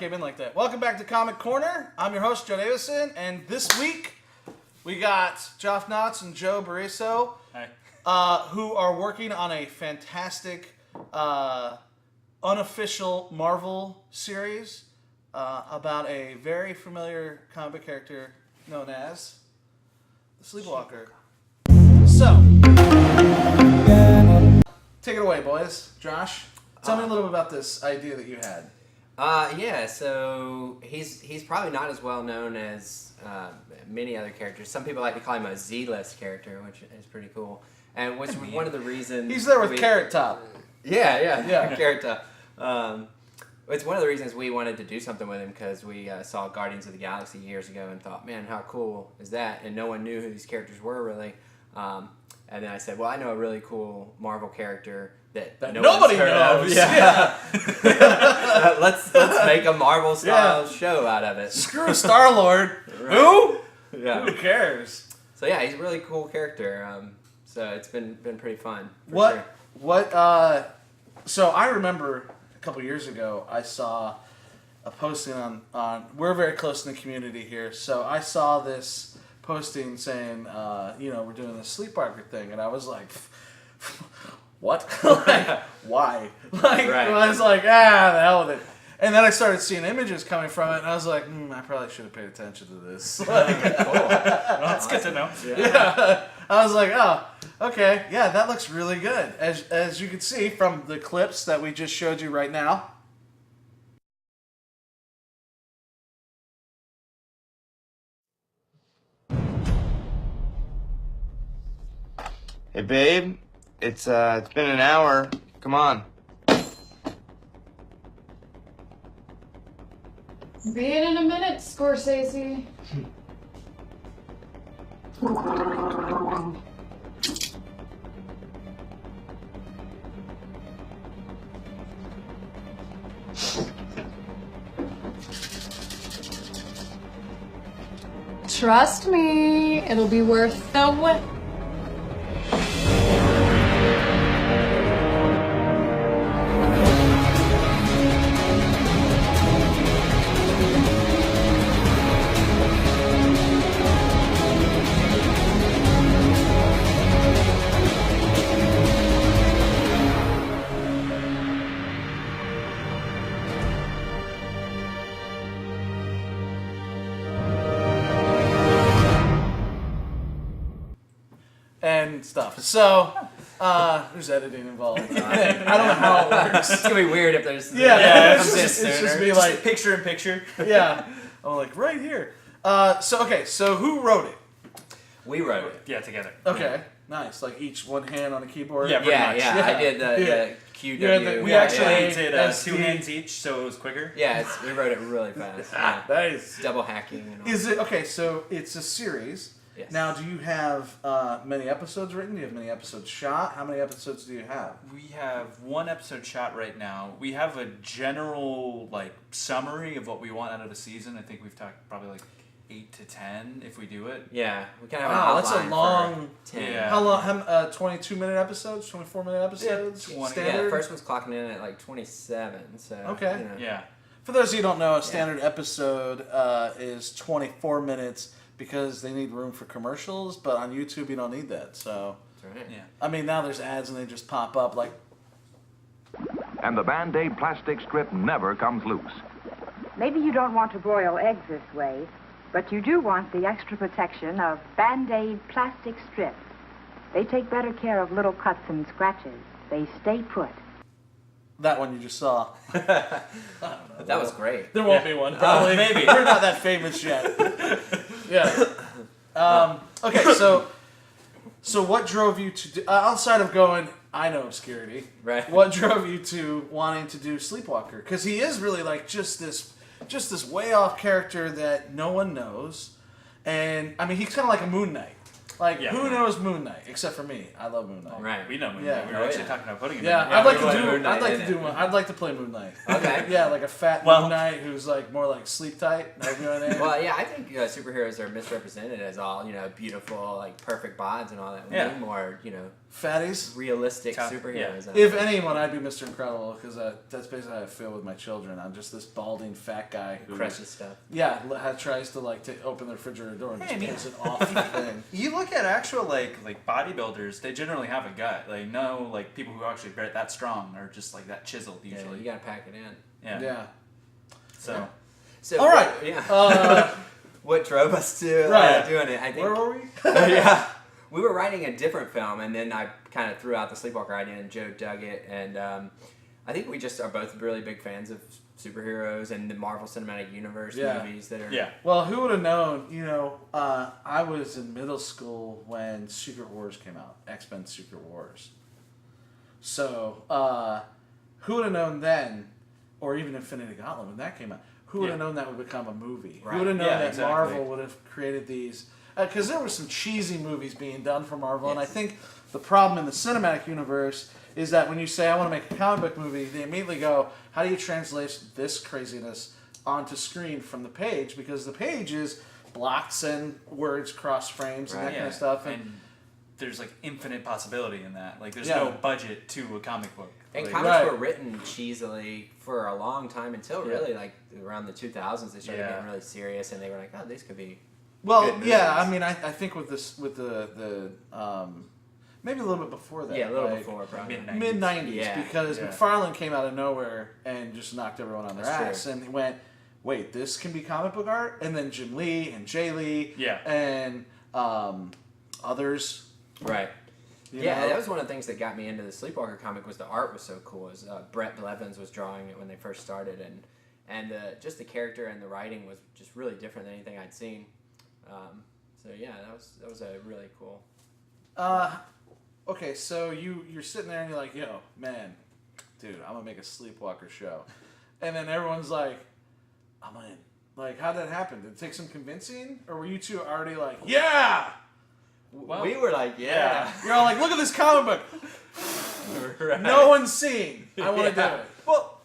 came in like that. Welcome back to Comic Corner. I'm your host, Joe Davison, and this week we got Joff Knotts and Joe Bariso, who are working on a fantastic unofficial Marvel series about a very familiar comic book character known as the Sleepwalker. So, take it away, boys. Josh, tell me a little bit about this idea that you had. So he's probably not as well known as many other characters. Some people like to call him a Z-list character, which is pretty cool. And which was one of the reasons... He's there with Carrot Top. Yeah, Carrot Top. It's one of the reasons we wanted to do something with him, because we saw Guardians of the Galaxy years ago and thought, man, how cool is that? And no one knew who these characters were, really. And then I said, well, I know a really cool Marvel character that nobody knows. Yeah. let's make a Marvel style show out of it. Screw Star-Lord. Right. Who? Yeah. Who cares? So yeah, he's a really cool character. So it's been pretty fun. So I remember a couple years ago I saw a posting on we're very close in the community here, so I saw this posting saying we're doing this Sleepwalker thing, and I was like, what? Like, why? Like, right. I was like, the hell with it. And then I started seeing images coming from it, and I was like, I probably should have paid attention to this. Like, cool. Well, that's good to know. Yeah. I was like, oh, okay, yeah, that looks really good. As you can see from the clips that we just showed you right now. Hey, babe. It's been an hour. Come on. Be it in a minute, Scorsese. Trust me, it'll be worth the wait. And stuff. So, there's editing involved. I don't know how it works. It's gonna be weird if there's it's just be like picture in picture. Yeah, I'm like right here. So who wrote it? We wrote it. Yeah, together. Okay, nice. Like each one hand on a keyboard. Yeah, pretty much. I did the QW. We actually did 2 hands each, so it was quicker. Yeah, we wrote it really fast. Nice. Double hacking and all. Is it okay? So it's a series. Yes. Now, do you have many episodes written? Do you have many episodes shot? How many episodes do you have? We have 1 episode shot right now. We have a general summary of what we want out of a season. I think we've talked probably 8 to 10 if we do it. Yeah, we kind of have an that's a long. 10. Yeah. How long? 22-minute episodes? 24-minute episodes? Yeah, Standard? the first one's clocking in at 27. So okay. Yeah. For those of you who don't know, a standard episode is 24 minutes. Because they need room for commercials, but on YouTube you don't need that. So, that's right. Yeah. I mean, now there's ads and they just pop up like. And the Band-Aid plastic strip never comes loose. Maybe you don't want to broil eggs this way, but you do want the extra protection of Band-Aid plastic strips. They take better care of little cuts and scratches. They stay put. That one you just saw. That was great. There won't be one, probably. Maybe. We're not that famous yet. Yeah. Okay, so what drove you to do, outside of going, I know obscurity, right? What drove you to wanting to do Sleepwalker? Because he is really just this way off character that no one knows, and I mean he's kind of like a Moon Knight. Like, Yeah. who knows Moon Knight except for me? I love Moon Knight. Right. We know Moon Yeah. Knight. We were Oh, actually yeah. talking about putting him Yeah, in. I'd like we to wanted do. Moon Knight I'd like in to it. do one. I'd like to play Moon Knight. Okay. Yeah, like a fat Well- Moon Knight who's like more like sleep tight. You know what I mean? Well, yeah, I think superheroes are misrepresented as all beautiful, like perfect bods and all that. We Yeah. need more Fatties. realistic Yeah. superheroes. out If there. anyone, I'd be Mr. Incredible because that's basically how I feel with my children. I'm just this balding fat guy who crushes stuff. Yeah, tries to open the refrigerator door and Hey, I just mean- pulls it off the thing. You look at actual like bodybuilders, they generally have a gut. Like no, like people who actually are that strong are just like that chiseled Yeah, usually. you gotta pack it in. Yeah. Yeah. So So All right. Yeah. What drove us to Right. doing it? I think. Where were we? Yeah. We were writing a different film, and then I kind of threw out the Sleepwalker idea, and Joe dug it. And I think we just are both really big fans of superheroes and the Marvel Cinematic Universe Yeah. movies that are. yeah. Well, who would have known? I was in middle school when Secret Wars came out, X-Men Secret Wars. So, who would have known then, or even Infinity Gauntlet when that came out? Who would have known that would become a movie? Right. Who would have known Yeah, that exactly. Marvel would have created these? Because there were some cheesy movies being done for Marvel, and I think the problem in the cinematic universe is that when you say, I want to make a comic book movie, they immediately go, how do you translate this craziness onto screen from the page? Because the page is blocks and words, cross frames, and Right. that kind of stuff. And there's like infinite possibility in that. Like there's Yeah. no budget to a comic book. And Like, comics Right. were written cheesily for a long time until really like around the 2000s they started Yeah. getting really serious, and they were like, oh, these could be. Well, good yeah, movies. I mean, I think with the maybe a little bit before that. Yeah, a little like, before probably. Mid-90s. Mid 90s, Yeah. because Yeah. McFarlane came out of nowhere and just knocked everyone on their That's ass, true. and he went, "Wait, this can be comic book art?" And then Jim Lee and Jay Lee, Yeah. and others. Right. you Yeah, know? that was one of the things that got me into the Sleepwalker comic was the art was so cool. As Brett Blevins was drawing it when they first started, and just the character and the writing was just really different than anything I'd seen. So yeah, that was a really cool. Okay, so you're sitting there and you're like, "Yo, man, dude, I'm gonna make a Sleepwalker show," and then everyone's like, "I'm in." Like, how did that happen? Did it take some convincing, or were you two already like, "Yeah"? We were like, yeah. You're all like, "Look at this comic book. Right. No one's seen. I want to Yeah. do it." Well,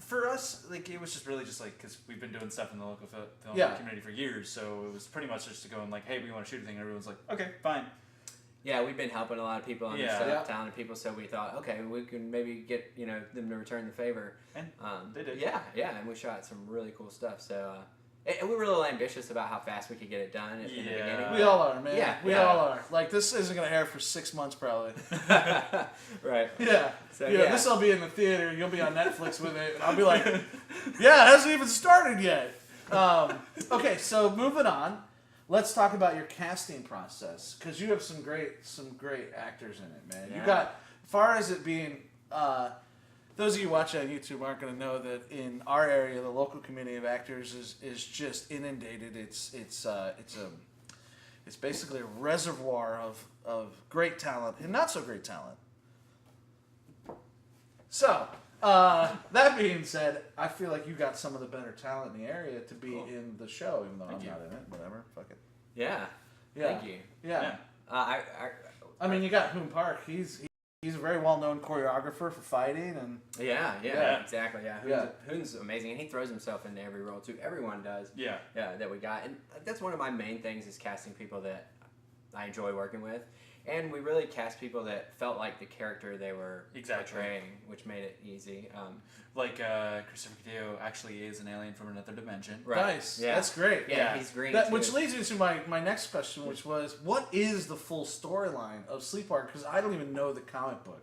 for us, like it was just really just like because we've been doing stuff in the local film Yeah. community for years, so it was pretty much just to go and like, hey, we want to shoot a thing. And everyone's like, okay, fine. Yeah, we've been helping a lot of people on this Yeah. stuff, Yeah. talented people. So we thought, okay, we can maybe get them to return the favor. And they did. Yeah, and we shot some really cool stuff. So, and we were a little ambitious about how fast we could get it done in the Yeah. beginning. We all are, man. Yeah, we yeah. all are. Like, this isn't gonna air for 6 months, probably. Right. Yeah. So, yeah. yeah. This will be in the theater. You'll be on Netflix with it. And I'll be like, "Yeah, it hasn't even started yet." Okay, so moving on. Let's talk about your casting process because you have some great actors in it, man. You Yeah. got, as far as it being, those of you watching on YouTube aren't going to know that in our area, the local community of actors is just inundated. It's basically a reservoir of great talent and not so great talent. So, that being said, I feel like you got some of the better talent in the area to be Cool. in the show, even though Thank I'm you. not in it. Whatever, fuck it. Yeah. Yeah. Thank you. Yeah. I I mean, you got Hoon Park. He's a very well-known choreographer for fighting, and yeah, exactly. Yeah. Yeah. Hoon's amazing, and he throws himself into every role too. Everyone does. Yeah. Yeah, that we got, and that's one of my main things is casting people that I enjoy working with, and we really cast people that felt like the character they were Exactly. portraying, which made it easy. Like Christopher Cadillo actually is an alien from another dimension. Right. nice. Yeah. That's great. Yeah, Yeah. he's green. That, too. which leads me to my next question, which was, what is the full storyline of Sleepwalker? Because I don't even know the comic book.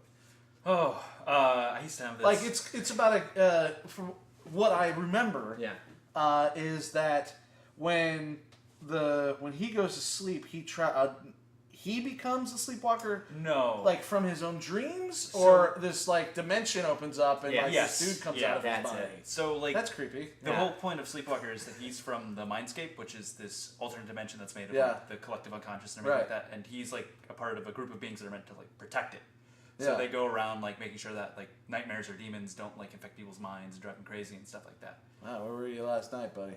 Oh, I used to have this. Like, it's about from what I remember, Yeah. is that when he goes to sleep, he becomes a sleepwalker, no. like from his own dreams, or this like dimension opens up and Yeah. like Yes. this dude comes Yeah, out of his that's body. it. So like That's creepy. the Yeah. whole point of Sleepwalker is that he's from the Mindscape, which is this alternate dimension that's made of Yeah. like, the collective unconscious and everything Right. like that. And he's like a part of a group of beings that are meant to like protect it. So Yeah. they go around like making sure that like nightmares or demons don't like infect people's minds and drive them crazy and stuff like that. Wow, where were you last night, buddy?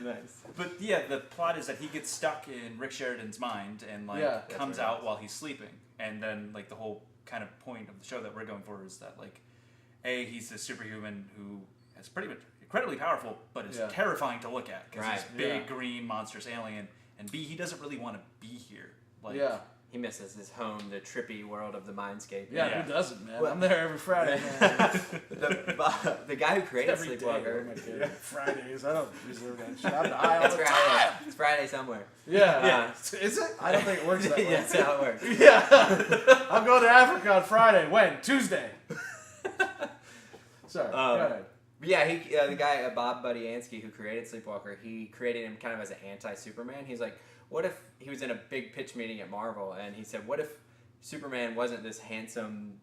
Nice. But yeah, the plot is that he gets stuck in Rick Sheridan's mind and like Yeah. comes out while he's sleeping, and then like the whole kind of point of the show that we're going for is that like, A, he's a superhuman who is pretty much incredibly powerful, but is terrifying to look at because he's big, green, monstrous alien, and B, he doesn't really want to be here. Like, He misses his home, the trippy world of the mindscape. Yeah, who doesn't, man? I'm there every Friday, man. the guy who created Every day. Sleepwalker. Oh my God. Fridays. I don't reserve that shit. I'm high all It's the Friday. time. It's Friday somewhere. Yeah. Is it? I don't think it works that way. That's how it works. Yeah. I'm going to Africa on Friday. When? Tuesday. Sorry. Go ahead. Yeah, the guy, Bob Budiansky, who created Sleepwalker, he created him kind of as an anti-Superman. He's like, what if he was in a big pitch meeting at Marvel, and he said, what if Superman wasn't this handsome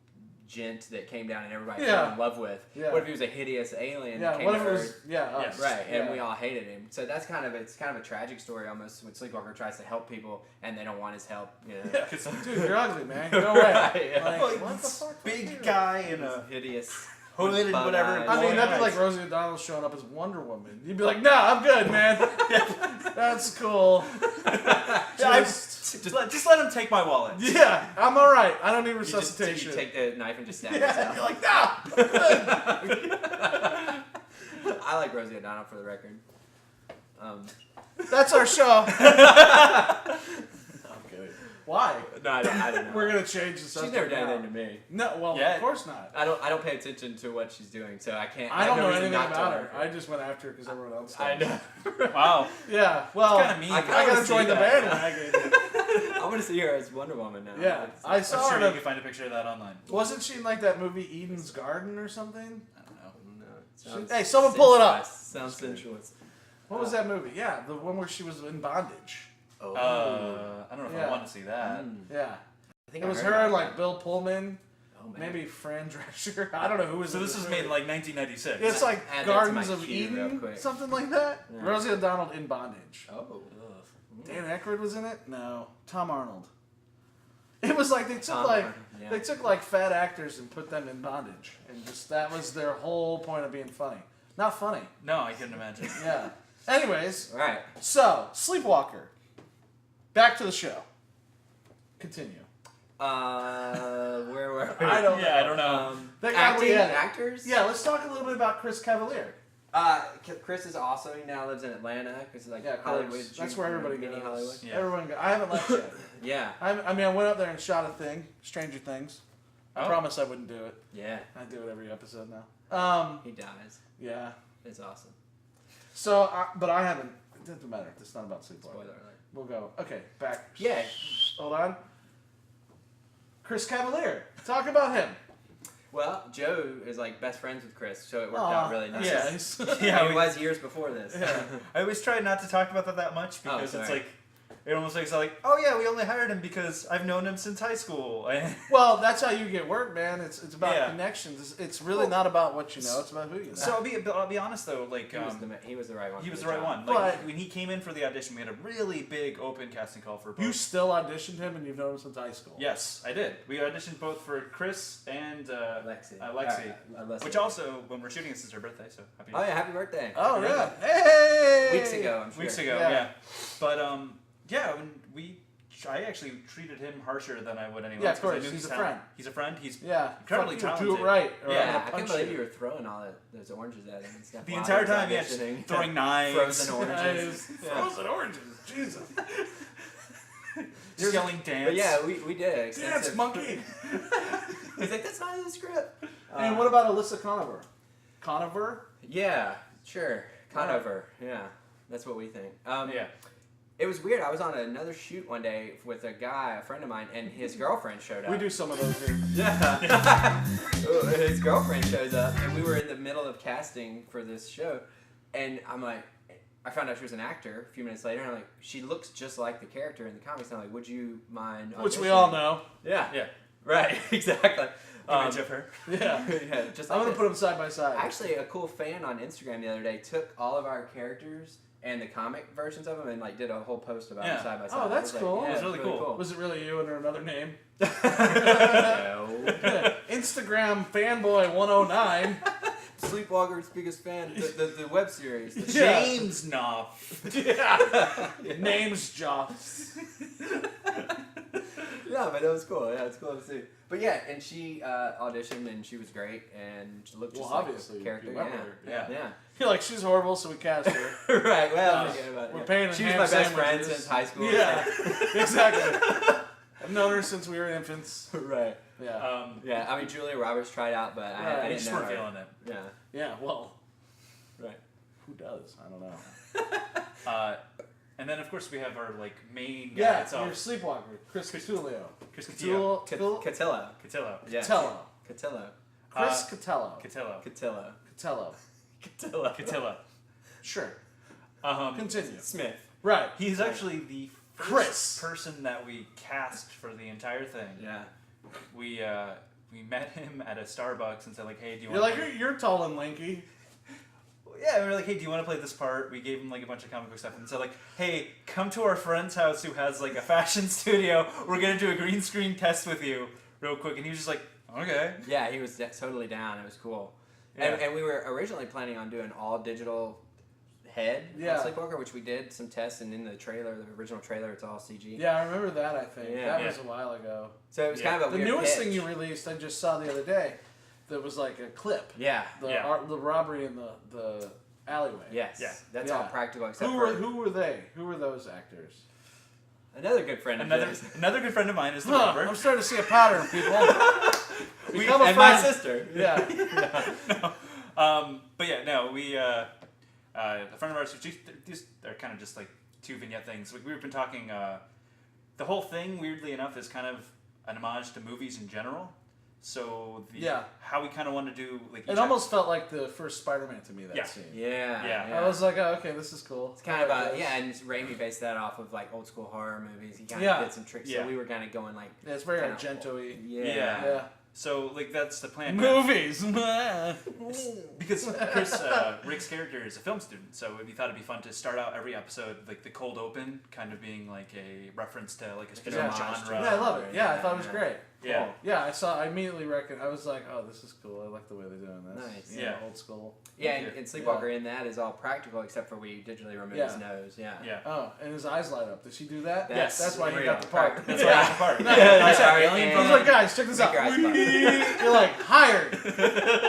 gent that came down and everybody fell in love with? Yeah. What if he was a hideous alien that came what to if it was, Earth? us. Right, and we all hated him. So that's kind of a tragic story almost when Sleepwalker tries to help people and they don't want his help. You know? Yeah. Dude, you're ugly, man. Go away. Right, yeah. Like, what the fuck? big guy in a Hideous. hood and whatever. I mean, that'd be like Rosie O'Donnell showing up as Wonder Woman. You'd be like, nah, I'm good, man. That's cool. Just let him take my wallet. Yeah, I'm all right. I don't need You resuscitation. take the knife and just stab yeah, yourself. you're like, nah, I'm good. I like Rosie O'Donnell for the record. That's our show. I'm kidding. Why? No, I don't know. We're gonna change the subject. She's never done now. anything to me. No, well, Yeah. of course not. I don't pay attention to what she's doing, so I can't. I don't have know no reason anything not about to her. I just went after her because everyone else does. I know. Wow. Yeah, well, It's kinda mean. I I gotta wanna join see the that. bandwagon. I want to see her as Wonder Woman now. Yeah, I I'm saw sure her. you can find a picture of that online. Wasn't she in like that movie Eden's Garden or something? I don't know. No, it sounds Hey, someone pull it up. sensuous. Sounds sensuous. What was that movie? Yeah, the one where she was in bondage. Oh. I don't know if Yeah. I want to see that. Yeah, I think it I was heard her and about like that. Bill Pullman, Oh, man. maybe Fran Drescher. I don't know who was. So in this was movie. made in like 1996. It's like Add that to Gardens my of queue real Eden, quick. something like that. Yeah. Rosie O'Donnell in bondage. Oh. Dan Aykroyd was in it. No, Tom Arnold. It was like they took Tom like Arnold, yeah. they took like fat actors and put them in bondage, and just that was their whole point of being funny. Not funny. No, I couldn't imagine. Yeah. Anyways, All right. so Sleepwalker. Back to the show. Continue. Where were we? I don't know. Yeah, I don't know. That guy we had. Actors? Yeah, let's talk a little bit about Chris Cavalier. Chris is awesome. He now lives in Atlanta because like Yeah, of Hollywood. course. That's where everybody mini goes. Hollywood. Yeah. Everyone go. I haven't left yet. Yeah. I mean, I went up there and shot a thing, Stranger Things. I Oh. promised I wouldn't do it. Yeah. I do it every episode now. He dies. Yeah. It's awesome. So, but I haven't. It doesn't matter. It's not about Sleepwalker. Spoiler alert. We'll go. Okay, back. Yeah. Hold on. Chris Cavalier. Talk about him. Well, Joe is like best friends with Chris, so it worked Aw, out really nice. Yeah. he's- Yeah, He was years before this. Yeah. I always try not to talk about that much Oh, because it's sorry. like it almost makes it like, oh yeah, we only hired him because I've known him since high school. Well, that's how you get work, man. It's about Yeah. connections. It's really not about what you know. It's about who you know. So I'll be honest though, like He was the right one. he for was the the right job. one. Like But- when he came in for the audition, we had a really big open casting call for both. You still auditioned him, and you've known him since high school. Yes, I did. We auditioned both for Chris and Lexi. Lexi, which also when we're shooting this is her birthday, so happy. Oh yeah, happy birthday. Oh Happy yeah. birthday. Hey. Weeks ago, I'm sure. Weeks ago, Yeah. yeah. But yeah, when I actually treated him harsher than I would anyone Yeah, else. of 'cause I course. knew He's a talent- friend. He's a friend. He's Yeah. incredibly Fuck you, talented. do it right. Or I'm Yeah, gonna I can't punch believe you were throwing all those oranges at him and stuff. The while entire he was time, yeah, auditioning. just throwing knives, Frozen oranges. Frozen oranges. Jesus. just yelling dance. But yeah, we did it. Dance, monkey. He's like, that's not in the script. And what about Alyssa Conover? Conover? Yeah, sure. Conover. Yeah, that's what we think. Yeah. It was weird. I was on another shoot one day with a guy, a friend of mine, and his girlfriend showed up. We do some of those here. Yeah. His girlfriend shows up, and we were in the middle of casting for this show, and I'm like, I found out she was an actor a few minutes later, and I'm like, she looks just like the character in the comics. And I'm like, would you mind? Which we auditioning? all know. Yeah. Yeah. Right. Exactly. Image of her. Yeah. Yeah, just I'm like gonna this. put them side by side. Actually, a cool fan on Instagram the other day took all of our characters and the comic versions of them and like did a whole post about them Yeah. side by Oh, side. that's It was cool. Like, yeah, It was it's really cool. Was it really you under another name? No. Instagram fanboy 109. Sleepwalker's biggest fan. The web series. James Knopf. Names Joffs. Yeah, but it was cool. Yeah, it's cool to see. But yeah, and she auditioned and she was great and she looked just like obviously, a character. you remember her. Yeah. You're like, she's horrible, so we cast her. Right. Well, No, forget about it. we're Yeah. paying her She was ham my best friend sandwiches. since high school. Yeah, exactly. I've known her since we were infants. Right. Yeah. Yeah. I mean, Julia Roberts tried out, but I I didn't just know weren't her. feeling it. Yeah. Yeah, well, Right. who does? I don't know. And then, of course, we have our like main guy Yeah, itself, your Sleepwalker, Chris Catulio. Chris Cotillo. Cotillo. Cotillo. Yeah. Cotillo. Cotillo. Chris Cotillo. Cotillo. Cotillo. Cotillo. Cotillo. Cotillo. Sure. Um, Continue. Smith. Right. He's actually the Chris. first person that we cast for the entire thing. Yeah. We met him at a Starbucks and said like, hey, do you You're want? like, you're tall and lanky. Yeah, we were like, hey, do you want to play this part? We gave him like a bunch of comic book stuff and said like, hey, come to our friend's house who has like a fashion studio. We're gonna do a green screen test with you real quick. And he was just like, okay. Yeah, he was totally down. It was cool. Yeah. And we were originally planning on doing all digital head Yeah. on Sleepwalker, which we did some tests, and in the trailer, the original trailer, it's all CG. Yeah, I remember that, I think. Yeah. That Yeah. was a while ago. So it was Yeah. kind of a The weird newest pitch. thing you released, I just saw the other day, that was like a clip. Yeah. The robbery in the alleyway. Yes. Yeah. That's Yeah. all practical except Who were they? Who were those actors? another good friend of his. Another good friend of mine is the Huh, robber. I'm starting to see a pattern, people. Become a and my friend. sister. Yeah. But yeah, no, we a friend of ours. These are kind of just like two vignette things. We've been talking. The whole thing, weirdly enough, is kind of an homage to movies in general. So how we kind of want to do like It almost felt like the first Spider-Man to me, that Yeah. scene. Yeah. I was like, oh, okay, this is cool. It's kind of I like this. and Raimi based that off of like old school horror movies. He kind of Yeah. did some tricks, Yeah. so we were kind of going like. Yeah, it's very kinda- Argento-y. Yeah. Yeah. So like that's the plan. Movies. Because Rick's character is a film student, so we thought it'd be fun to start out every episode like the cold open, kind of being like a reference to like a specific homage to genre. Yeah, I love it. Yeah, I thought it was great. Yeah. Yeah, I immediately I was like, oh, this is cool. I like the way they're doing this. Nice. You know, Yeah. old school. Yeah, and Sleepwalker in that is all practical except for we digitally removed his Yeah. nose. Yeah. Yeah. Oh, and his eyes light up. Did she do that? Yes. That's why he Real. got the part. That's why I got the part. That's that right. alien And- from He's like, guys, check this Make out. your eyes pop. You're like, hired.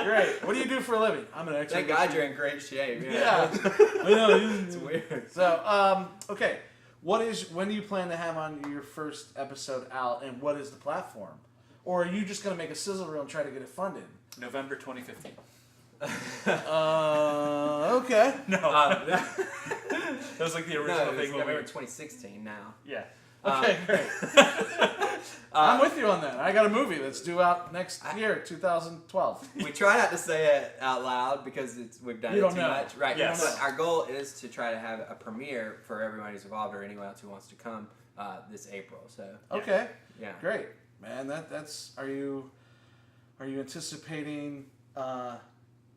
Great. What do you do for a living? I'm an Thank exhibition. God you're in great shape. Yeah. I know. It's weird. So, okay. When do you plan to have on your first episode out, and what is the platform? Or are you just going to make a sizzle reel and try to get it funded? November 2015. Okay. No. That was like the No, original it's thing. when November we- 2016 now. Yeah. Okay, great. I'm with you on that. I got a movie that's due out next year, 2012. We try not to say it out loud because we've done You it don't too know. much. Right. Yes. But our goal is to try to have a premiere for everybody who's involved or anyone else who wants to come this April. So Okay, yeah. great, man. That's. Are you anticipating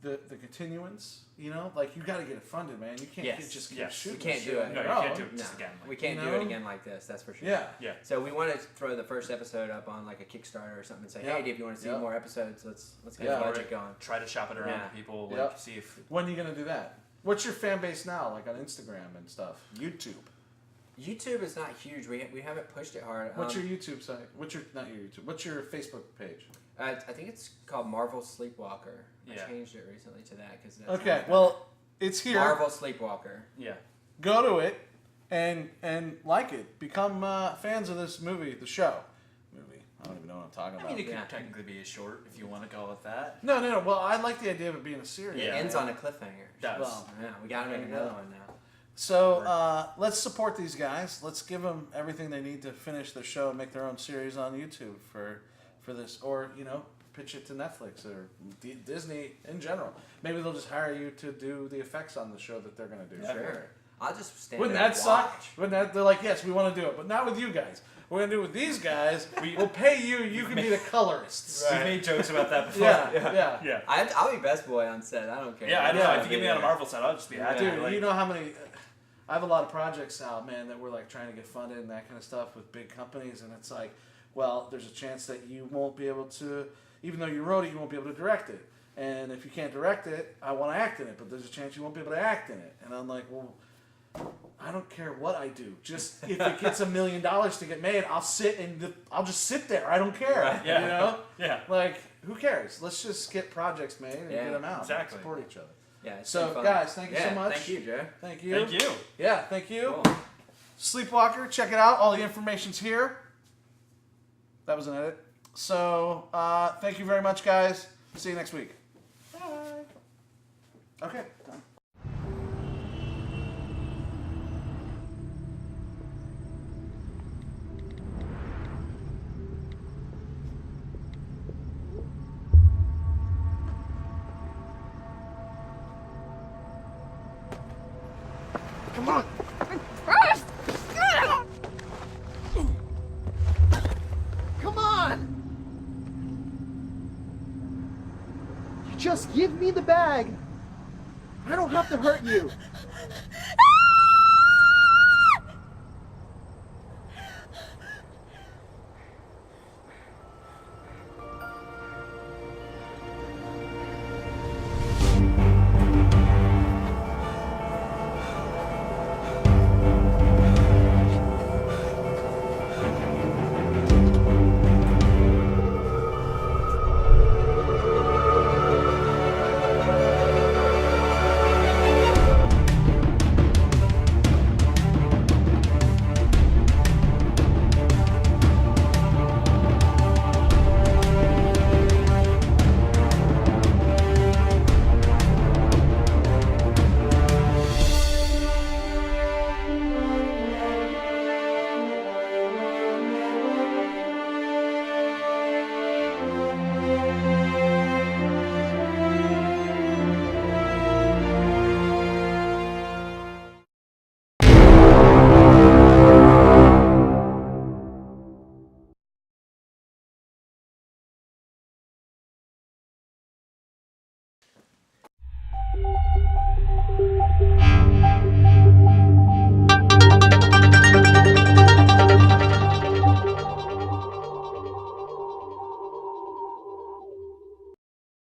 the continuance? You know, like you got to get it funded, man. You can't Yes. just keep Yes. shooting. You can't shit do on it. No, your you can't own. do it just again. We can't You do know? it again like this. That's for sure. Yeah. Yeah. So we want to throw the first episode up on like a Kickstarter or something and say, Yeah. hey, if you want to see Yeah. more episodes, let's get Yeah. the budget going. Try to shop it around Yeah. to people. Like, Yep. see if. When are you gonna do that? What's your fan base now, like on Instagram and stuff? YouTube. YouTube is not huge. We haven't pushed it hard. What's your YouTube site? What's your Facebook page? I think it's called Marvel Sleepwalker. Yeah. I changed it recently to that because Okay, well, it's here. Marvel Sleepwalker. Yeah. Go to it and like it. Become fans of this movie, the show. Movie. I don't even know what I'm talking I about. mean, it could Yeah. technically be a short if you want to go with that. No. Well, I like the idea of it being a series. It Yeah. ends on a cliffhanger. It does. Well, Yeah, we gotta make There you another go. one now. So let's support these guys. Let's give them everything they need to finish their show and make their own series on YouTube for this, or pitch it to Netflix or Disney in general. Maybe they'll just hire you to do the effects on the show that they're going to do. Sure. I'll just stand Wouldn't there that and suck? watch. Wouldn't that? They're like, yes, we want to do it, but not with you guys. We're going to do it with these guys. We'll pay you. You can be the colorists. We've made jokes about that before. Yeah. Yeah. I'll be best boy on set. I don't care. Yeah, I know. Yeah. If you get me on a Marvel set, I'll just be happy. Dude, Like, you know how many... I have a lot of projects out, man, that we're like trying to get funded and that kind of stuff with big companies, and it's like, well, there's a chance that you won't be able to, even though you wrote it, you won't be able to direct it. And if you can't direct it, I want to act in it, but there's a chance you won't be able to act in it. And I'm like, well, I don't care what I do. Just if it gets $1 million to get made, I'll just sit there. I don't care. Right. Yeah. You know? Yeah. Like, who cares? Let's just get projects made and get them out. Exactly. And support each other. Yeah. It's So, been fun. guys, thank you so much. Thank you, Joe. Thank you. Thank you. Yeah, thank you. Cool. Sleepwalker, check it out. All the information's here. That was an edit. So, thank you very much, guys. See you next week. Bye. Okay, done. Come on. Come on. You just give me the bag. I don't have to hurt you.